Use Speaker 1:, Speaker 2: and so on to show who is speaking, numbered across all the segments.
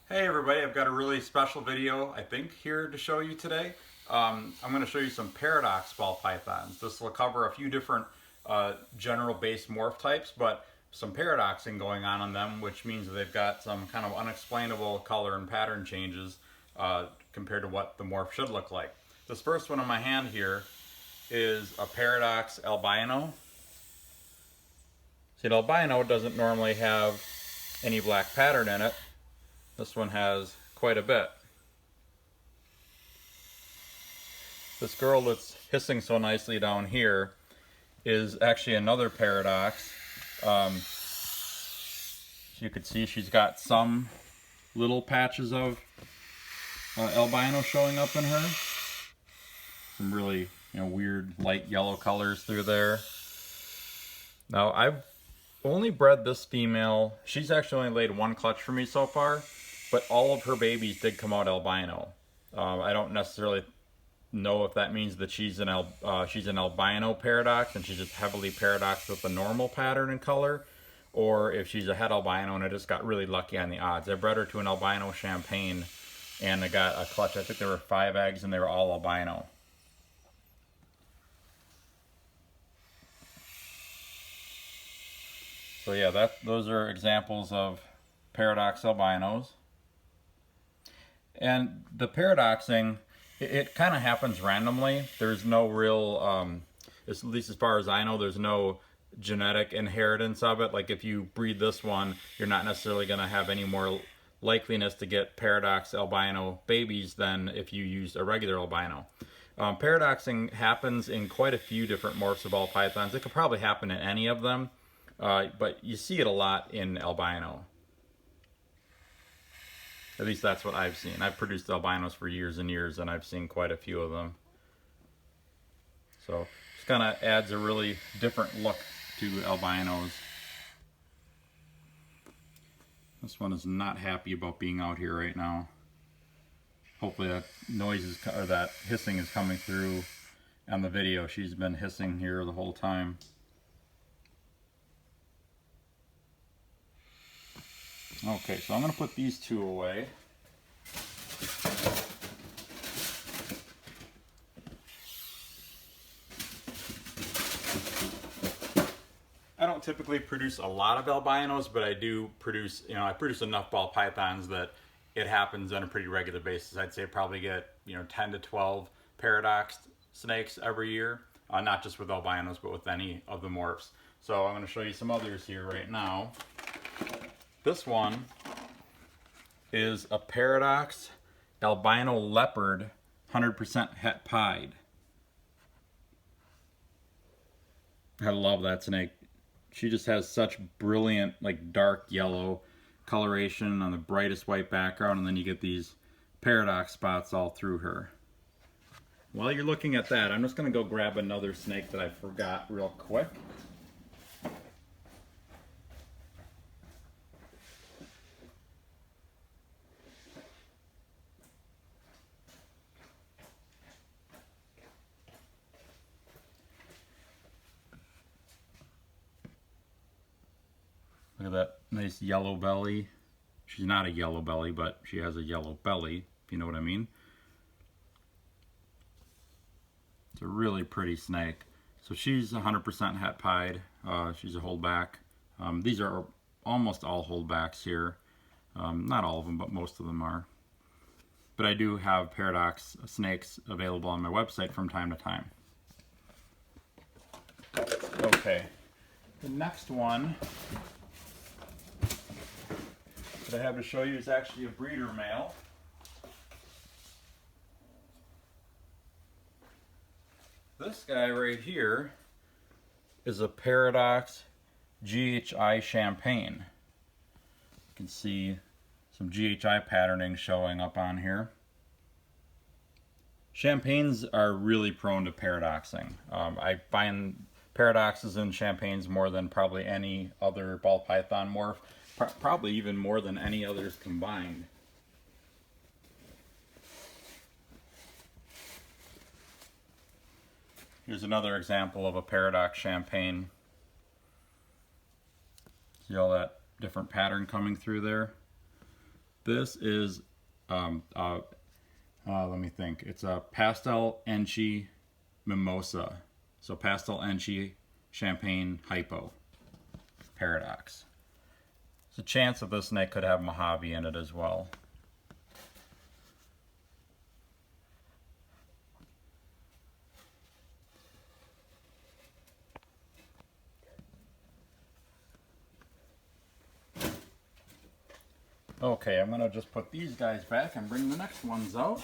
Speaker 1: Hey everybody, I've got a really special video, I think, here to show you today. I'm going to show you some paradox ball pythons. This will cover a few different general base morph types, but some paradoxing going on them, which means that they've got some kind of unexplainable color and pattern changes compared to what the morph should look like. This first one in my hand here is a paradox albino. See, an albino doesn't normally have any black pattern in it. This one has quite a bit. This girl that's hissing so nicely down here is actually another paradox. You could see she's got some little patches of albino showing up in her. Some really weird light yellow colors through there. Now I've only bred this female. She's actually only laid one clutch for me so far, but all of her babies did come out albino. I don't necessarily know if that means that she's an albino paradox and she's just heavily paradoxed with the normal pattern and color, or if she's a het albino and I just got really lucky on the odds. I bred her to an albino champagne and I got a clutch. I think there were 5 eggs and they were all albino. So yeah, those are examples of paradox albinos. And the paradoxing, it kind of happens randomly. There's no real, at least as far as I know, there's no genetic inheritance of it. Like if you breed this one, you're not necessarily going to have any more likeliness to get paradox albino babies than if you used a regular albino. Paradoxing happens in quite a few different morphs of ball pythons. It could probably happen in any of them. But you see it a lot in albino. At least that's what I've seen. I've produced albinos for years and years, and I've seen quite a few of them. So just kind of adds a really different look to albinos. This one is not happy about being out here right now. Hopefully that noise or that hissing is coming through on the video. She's been hissing here the whole time. Okay, so I'm going to put these two away. I don't typically produce a lot of albinos, but I do produce, I produce enough ball pythons that it happens on a pretty regular basis. I'd say probably get, 10 to 12 paradox snakes every year, not just with albinos, but with any of the morphs. So I'm going to show you some others here right now. This one is a paradox albino leopard, 100% het pied. I love that snake. She just has such brilliant, like dark yellow coloration on the brightest white background, and then you get these paradox spots all through her. While you're looking at that, I'm just going to go grab another snake that I forgot real quick. Look at that nice yellow belly. She's not a yellow belly, but she has a yellow belly, if you know what I mean. It's a really pretty snake. So she's 100% het pied. She's a holdback. These are almost all holdbacks here. Not all of them, but most of them are. But I do have paradox snakes available on my website from time to time. Okay, the next one that I have to show you is actually a breeder male. This guy right here is a paradox GHI champagne. You can see some GHI patterning showing up on here. Champagnes are really prone to paradoxing. I find paradoxes in champagnes more than probably any other ball python morph. Probably even more than any others combined. Here's another example of a paradox champagne. See all that different pattern coming through there? This is, let me think. It's a Pastel Enchi Mimosa. So Pastel Enchi Champagne Hypo Paradox. There's a chance that this snake could have Mojave in it as well. Okay, I'm gonna just put these guys back and bring the next ones out.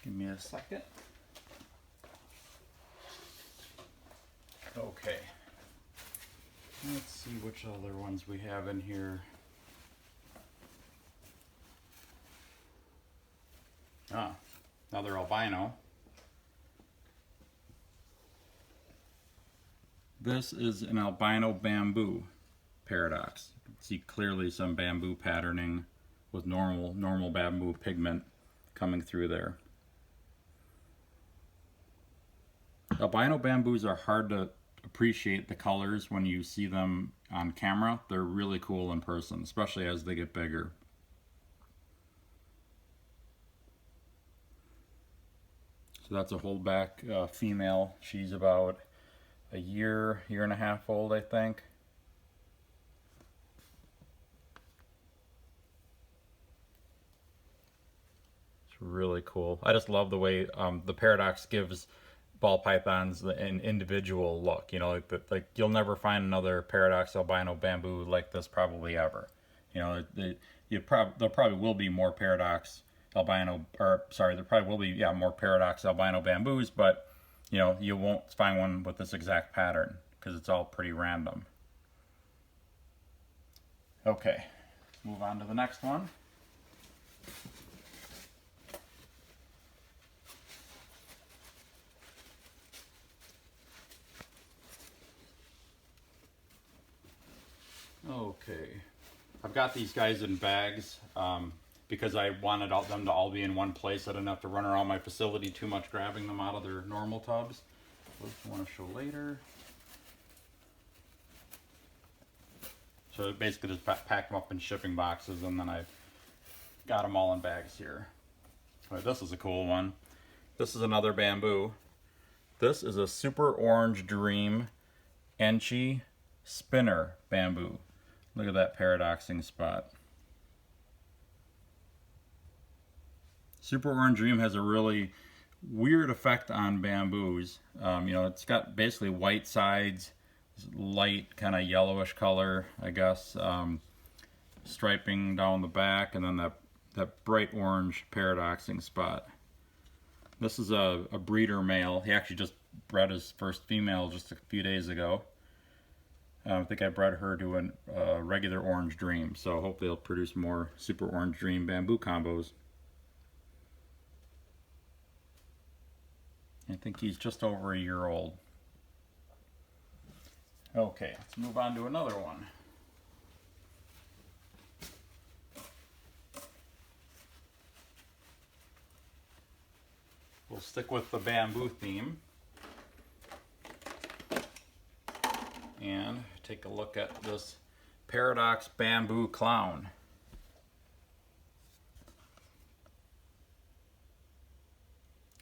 Speaker 1: Give me a second. Okay. Let's see which other ones we have in here. Ah, another albino. This is an albino bamboo paradox. You can see clearly some bamboo patterning with normal bamboo pigment coming through there. Albino bamboos are hard to appreciate the colors when you see them on camera. They're really cool in person, especially as they get bigger. So that's a holdback female. She's about a year and a half old, I think. It's really cool. I just love the way the paradox gives ball pythons an individual look. You know, like you'll never find another paradox albino bamboo like this probably ever. You know, there probably will be more paradox albino, or sorry, there probably will be more paradox albino bamboos, but you know, you won't find one with this exact pattern because it's all pretty random. Okay, let's move on to the next one. Okay, I've got these guys in bags because I wanted them to all be in one place. I didn't have to run around my facility too much grabbing them out of their normal tubs. Which I want to show later. So basically just packed them up in shipping boxes, and then I got them all in bags here. Right, this is a cool one. This is another bamboo. This is a Super Orange Dream Enchi Spinner bamboo. Look at that paradoxing spot. Super Orange Dream has a really weird effect on bamboos. You know, it's got basically white sides, light kind of yellowish color, I guess, striping down the back, and then that bright orange paradoxing spot. This is a breeder male. He actually just bred his first female just a few days ago. I think I bred her to a regular Orange Dream, so hopefully they'll produce more Super Orange Dream bamboo combos. I think he's just over a year old. Okay, let's move on to another one. We'll stick with the bamboo theme and take a look at this Paradox Bamboo Clown.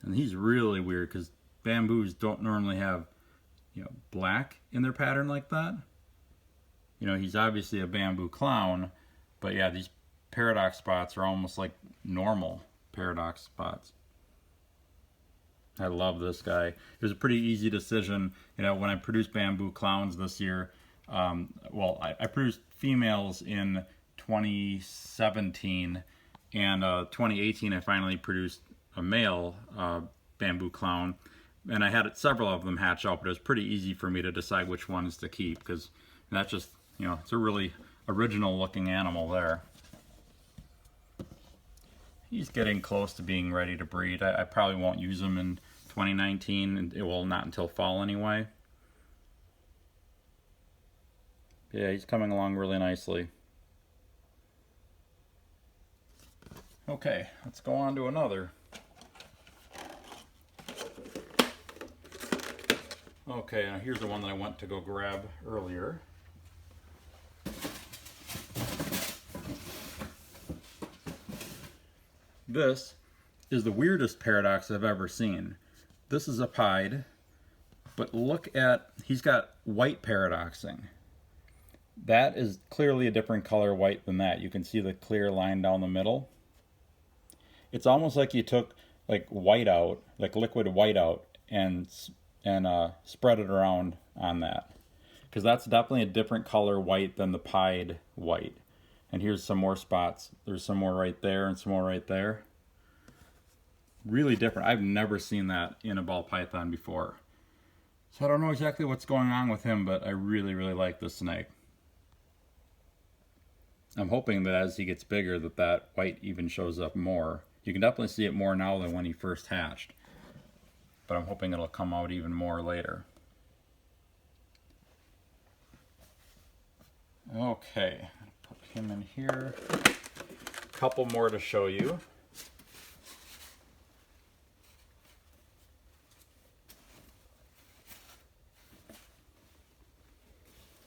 Speaker 1: And he's really weird because bamboos don't normally have, you know, black in their pattern like that. You know, he's obviously a bamboo clown, but yeah, these paradox spots are almost like normal paradox spots. I love this guy. It was a pretty easy decision. You know, when I produced bamboo clowns this year, well, I produced females in 2017, and 2018 I finally produced a male bamboo clown, and I had several of them hatch out, but it was pretty easy for me to decide which ones to keep because that's just, you know, it's a really original looking animal there. He's getting close to being ready to breed. I probably won't use him in 2019, and it will not until fall anyway. Yeah, he's coming along really nicely. Okay, let's go on to another. Okay, now here's the one that I went to go grab earlier. This is the weirdest paradox I've ever seen. This is a pied, but look at, he's got white paradoxing. That is clearly a different color white than that. You can see the clear line down the middle. It's almost like you took like whiteout, like liquid whiteout, and spread it around on that. Because that's definitely a different color white than the pied white. And here's some more spots. There's some more right there and some more right there. Really different. I've never seen that in a ball python before. So I don't know exactly what's going on with him, but I really, really like this snake. I'm hoping that as he gets bigger that white even shows up more. You can definitely see it more now than when he first hatched. But I'm hoping it'll come out even more later. Okay, put him in here. A couple more to show you.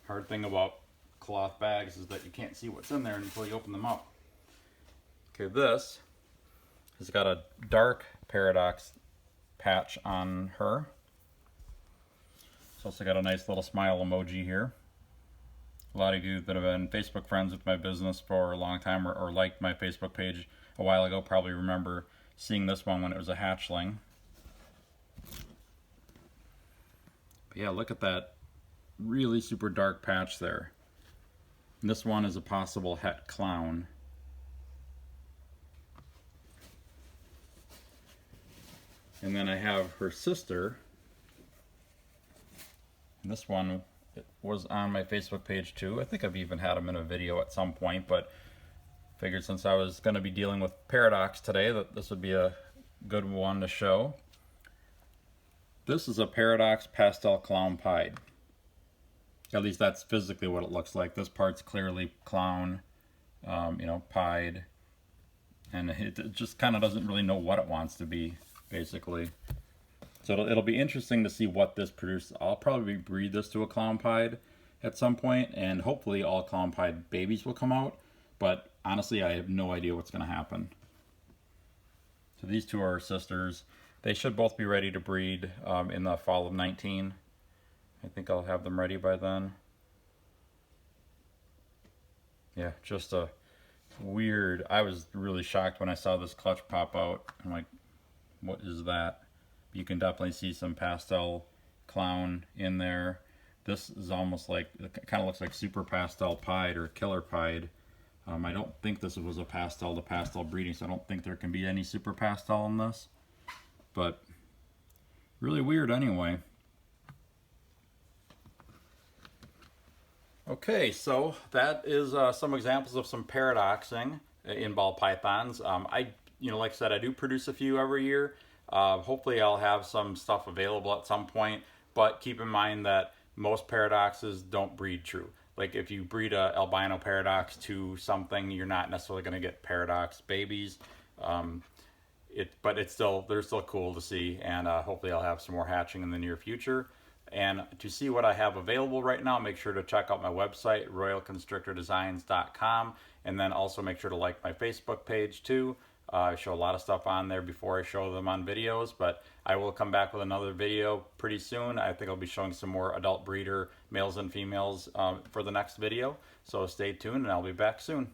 Speaker 1: Hard thing about cloth bags is that you can't see what's in there until you open them up. Okay, this has got a dark paradox patch on her. It's also got a nice little smile emoji here. A lot of you that have been Facebook friends with my business for a long time or liked my Facebook page a while ago probably remember seeing this one when it was a hatchling. But yeah, look at that really super dark patch there. And this one is a possible het clown. And then I have her sister. And this one was on my Facebook page too. I think I've even had him in a video at some point, but figured since I was going to be dealing with paradox today that this would be a good one to show. This is a paradox pastel clown pied. At least that's physically what it looks like. This part's clearly clown, you know, pied, and it just kind of doesn't really know what it wants to be, basically. So it'll be interesting to see what this produces. I'll probably breed this to a clown pied at some point, and hopefully all clown pied babies will come out, but honestly I have no idea what's going to happen. So these two are sisters. They should both be ready to breed in the fall of 19. I think I'll have them ready by then. Yeah, just a weird, I was really shocked when I saw this clutch pop out. I'm like, what is that? You can definitely see some pastel clown in there. This is almost like, it kind of looks like super pastel pied or killer pied. I don't think this was a pastel to pastel breeding, so I don't think there can be any super pastel in this. But really weird anyway. Okay, so that is some examples of some paradoxing in ball pythons. Like I said, I do produce a few every year. Hopefully I'll have some stuff available at some point, but keep in mind that most paradoxes don't breed true. Like if you breed a albino paradox to something, you're not necessarily going to get paradox babies. But they're still cool to see, and hopefully I'll have some more hatching in the near future. And to see what I have available right now, make sure to check out my website, royalconstrictordesigns.com, and then also make sure to like my Facebook page too. I show a lot of stuff on there before I show them on videos, but I will come back with another video pretty soon. I think I'll be showing some more adult breeder males and females for the next video. So stay tuned and I'll be back soon.